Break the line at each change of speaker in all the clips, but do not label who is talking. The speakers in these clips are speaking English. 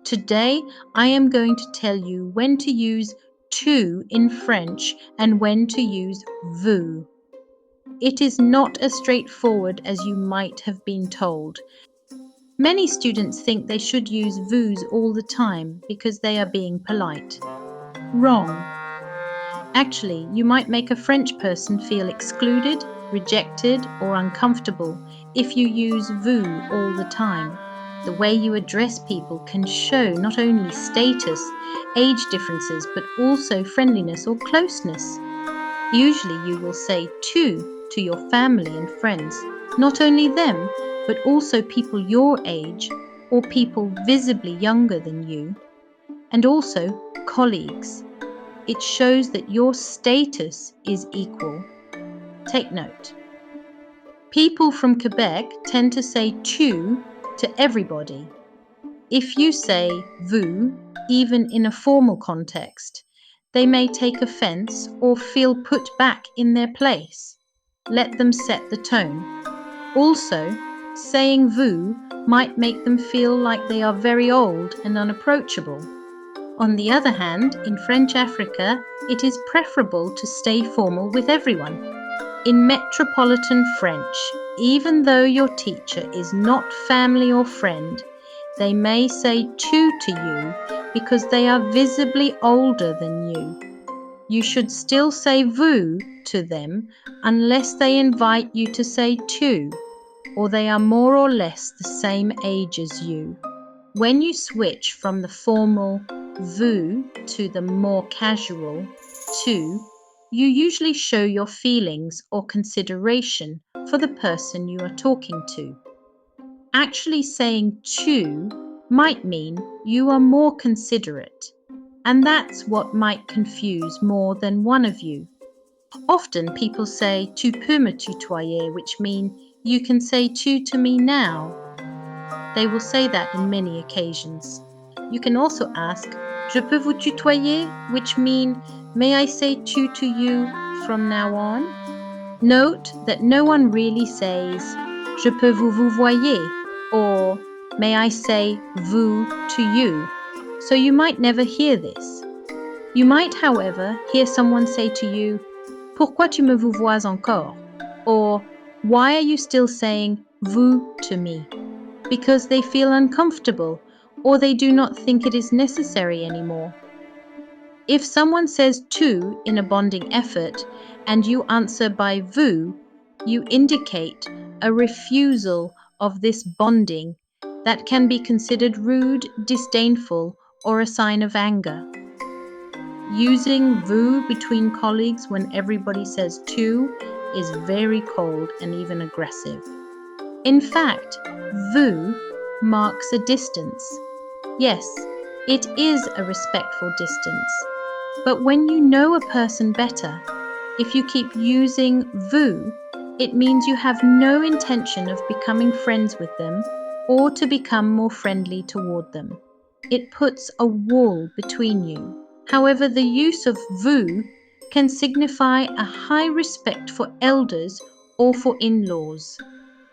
Today, I am going to tell you when to use tu in French and when to use vous. It is not as straightforward as you might have been told. Many students think they should use vous all the time because they are being polite. Wrong. Actually, you might make a French person feel excluded, rejected, or uncomfortable if you use vous all the time. The way you address people can show not only status, age differences, but also friendliness or closeness. Usually you will say tu to your family and friends, not only them, but also people your age or people visibly younger than you, and also colleagues. It shows that your status is equal. Take note. People from Quebec tend to say tu to everybody. If you say vous, even in a formal context, they may take offense or feel put back in their place. Let them set the tone. Also, saying vous might make them feel like they are very old and unapproachable. On the other hand, in French Africa, it is preferable to stay formal with everyone. In metropolitan French, even though your teacher is not family or friend, they may say tu to you because they are visibly older than you. You should still say vous to them unless they invite you to say tu, or they are more or less the same age as you. When you switch from the formal vous to the more casual tu, you usually show your feelings or consideration for the person you are talking to. Actually saying tu might mean you are more considerate, and that's what might confuse more than one of you. Often people say tu peux me tutoyer, which means you can say tu to me now. They will say that in many occasions. You can also ask je peux vous tutoyer, which means may I say tu to you from now on? Note that no one really says je peux vous vouvoyer or may I say vous to you, so you might never hear this. You might, however, hear someone say to you, pourquoi tu me vouvoies encore? Or why are you still saying vous to me? Because they feel uncomfortable or they do not think it is necessary anymore. If someone says tu in a bonding effort and you answer by vous, you indicate a refusal of this bonding that can be considered rude, disdainful, or a sign of anger. Using vous between colleagues when everybody says tu is very cold and even aggressive. In fact, vous marks a distance. Yes, it is a respectful distance. But when you know a person better, if you keep using vous, it means you have no intention of becoming friends with them or to become more friendly toward them. It puts a wall between you. However, the use of vous can signify a high respect for elders or for in-laws.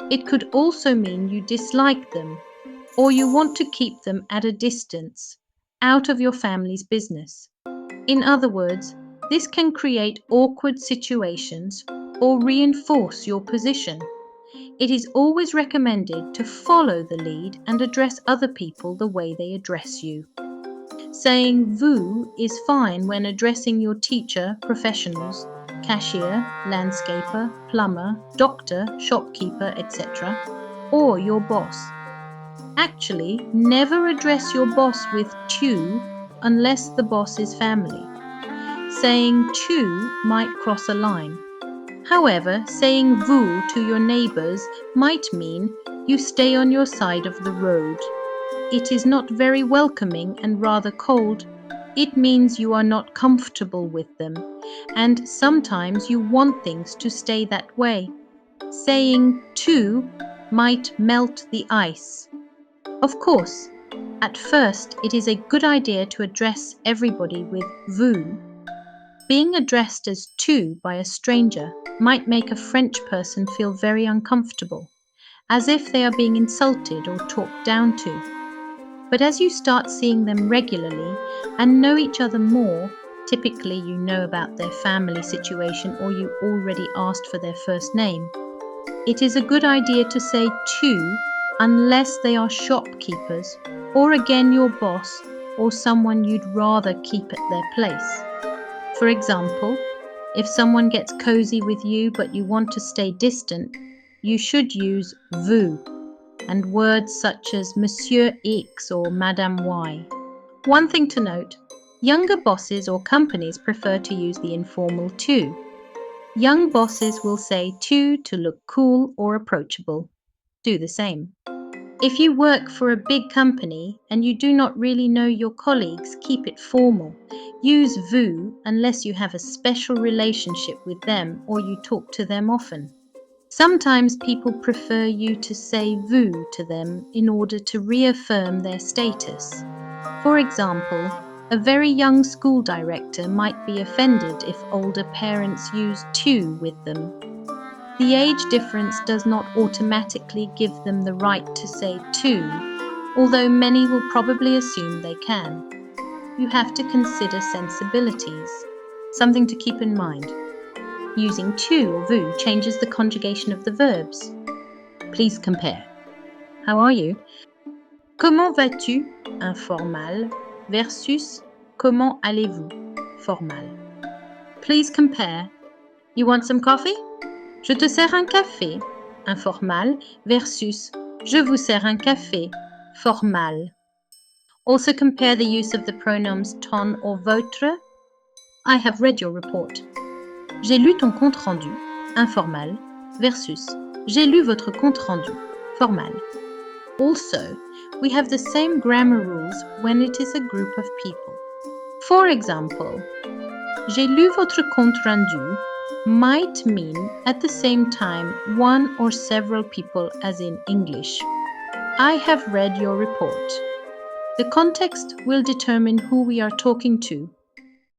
It could also mean you dislike them or you want to keep them at a distance, out of your family's business. In other words, this can create awkward situations or reinforce your position. It is always recommended to follow the lead and address other people the way they address you. Saying vous is fine when addressing your teacher, professionals, cashier, landscaper, plumber, doctor, shopkeeper, etc., or your boss. Actually, never address your boss with tu unless the boss is family. Saying tu might cross a line. However, saying vous to your neighbors might mean you stay on your side of the road. It is not very welcoming and rather cold. It means you are not comfortable with them, and sometimes you want things to stay that way. Saying tu might melt the ice. Of course, at first it is a good idea to address everybody with vous. Being addressed as tu by a stranger might make a French person feel very uncomfortable, as if they are being insulted or talked down to. But as you start seeing them regularly and know each other more, typically you know about their family situation or you already asked for their first name, it is a good idea to say to unless they are shopkeepers or again your boss or someone you'd rather keep at their place. For example, if someone gets cozy with you but you want to stay distant, you should use vous and words such as Monsieur X or Madame Y. One thing to note, younger bosses or companies prefer to use the informal tu. Young bosses will say tu to look cool or approachable. Do the same. If you work for a big company and you do not really know your colleagues, keep it formal. Use vous unless you have a special relationship with them or you talk to them often. Sometimes people prefer you to say vous to them in order to reaffirm their status. For example, a very young school director might be offended if older parents use tu with them. The age difference does not automatically give them the right to say tu, although many will probably assume they can. You have to consider sensibilities, something to keep in mind. Using tu or vous changes the conjugation of the verbs. Please compare. How are you? Comment vas-tu? Informal versus comment allez-vous? Formal. Please compare. You want some coffee? Je te sers un café. Informal versus je vous sers un café. Formal. Also compare the use of the pronoms ton or votre. I have read your report. J'ai lu ton compte rendu, informal, versus j'ai lu votre compte rendu, formal. Also, we have the same grammar rules when it is a group of people. For example, j'ai lu votre compte rendu might mean at the same time one or several people as in English. I have read your report. The context will determine who we are talking to